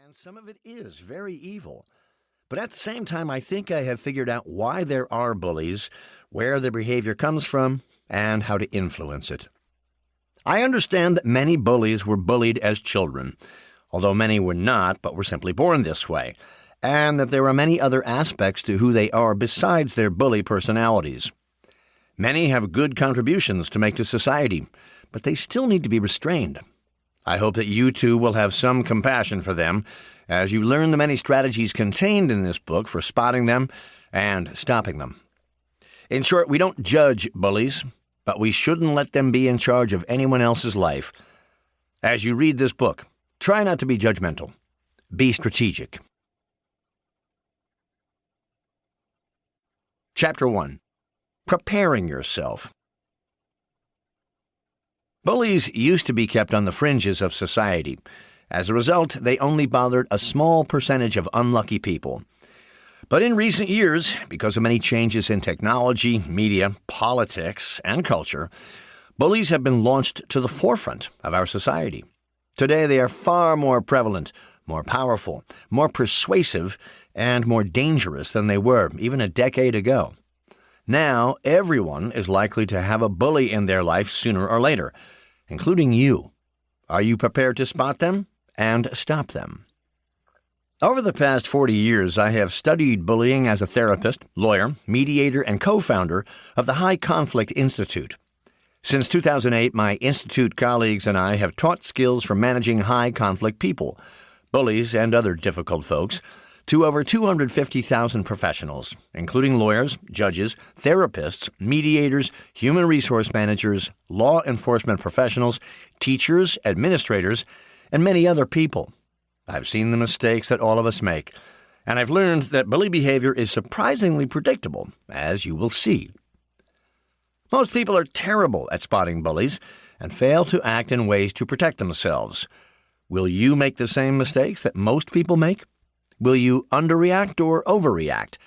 And some of it is very evil. But at the same time, I think I have figured out why there are bullies, where their behavior comes from, and how to influence it. I understand that many bullies were bullied as children, although many were not, but were simply born this way, and that there are many other aspects to who they are besides their bully personalities. Many have good contributions to make to society, but they still need to be restrained. I hope that you too will have some compassion for them as you learn the many strategies contained in this book for spotting them and stopping them. In short, we don't judge bullies, but we shouldn't let them be in charge of anyone else's life. As you read this book, try not to be judgmental. Be strategic. Chapter 1. Preparing Yourself. Bullies used to be kept on the fringes of society. As a result, they only bothered a small percentage of unlucky people. But in recent years, because of many changes in technology, media, politics, and culture, bullies have been launched to the forefront of our society. Today, they are far more prevalent, more powerful, more persuasive, and more dangerous than they were even a decade ago. Now, everyone is likely to have a bully in their life sooner or later, including you. Are you prepared to spot them and stop them? Over the past 40 years, I have studied bullying as a therapist, lawyer, mediator, and co-founder of the High Conflict Institute. Since 2008, my institute colleagues and I have taught skills for managing high-conflict people, bullies and other difficult folks, to over 250,000 professionals, including lawyers, judges, therapists, mediators, human resource managers, law enforcement professionals, teachers, administrators, and many other people. I've seen the mistakes that all of us make, and I've learned that bully behavior is surprisingly predictable, as you will see. Most people are terrible at spotting bullies and fail to act in ways to protect themselves. Will you make the same mistakes that most people make? Will you underreact or overreact?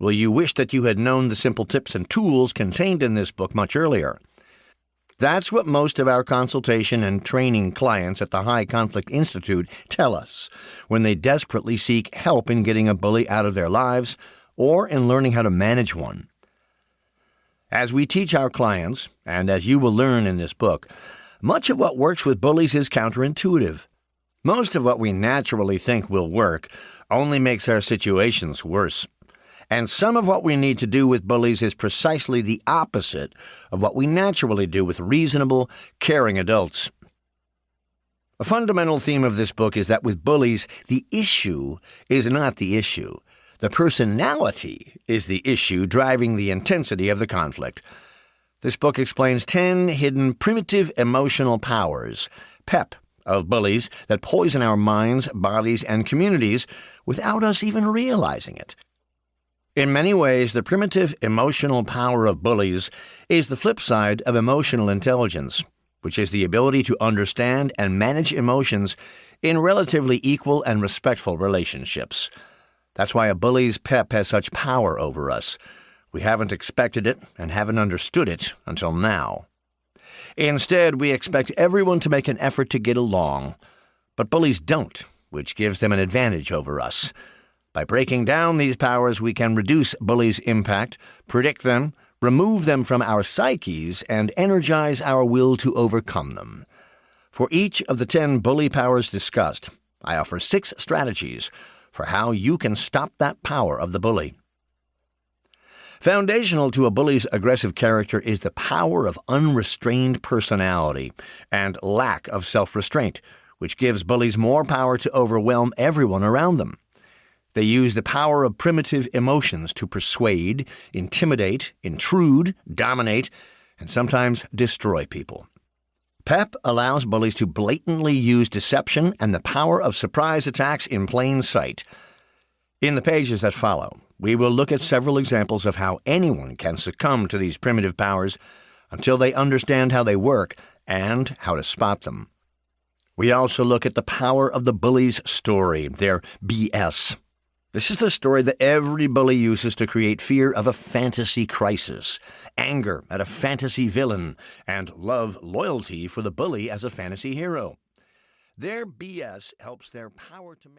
Will you wish that you had known the simple tips and tools contained in this book much earlier? That's what most of our consultation and training clients at the High Conflict Institute tell us when they desperately seek help in getting a bully out of their lives or in learning how to manage one. As we teach our clients, and as you will learn in this book, much of what works with bullies is counterintuitive. Most of what we naturally think will work only makes our situations worse. And some of what we need to do with bullies is precisely the opposite of what we naturally do with reasonable, caring adults. A fundamental theme of this book is that with bullies, the issue is not the issue. The personality is the issue driving the intensity of the conflict. This book explains 10 hidden primitive emotional powers, PEP, of bullies that poison our minds, bodies, and communities without us even realizing it. In many ways, the primitive emotional power of bullies is the flip side of emotional intelligence, which is the ability to understand and manage emotions in relatively equal and respectful relationships. That's why a bully's PEP has such power over us. We haven't expected it and haven't understood it until now. Instead, we expect everyone to make an effort to get along. But bullies don't, which gives them an advantage over us. By breaking down these powers, we can reduce bullies' impact, predict them, remove them from our psyches, and energize our will to overcome them. For each of the 10 bully powers discussed, I offer 6 strategies for how you can stop that power of the bully. Foundational to a bully's aggressive character is the power of unrestrained personality and lack of self-restraint, which gives bullies more power to overwhelm everyone around them. They use the power of primitive emotions to persuade, intimidate, intrude, dominate, and sometimes destroy people. PEP allows bullies to blatantly use deception and the power of surprise attacks in plain sight. In the pages that follow, we will look at several examples of how anyone can succumb to these primitive powers until they understand how they work and how to spot them. We also look at the power of the bully's story, their BS. This is the story that every bully uses to create fear of a fantasy crisis, anger at a fantasy villain, and loyalty for the bully as a fantasy hero. Their BS helps their power to make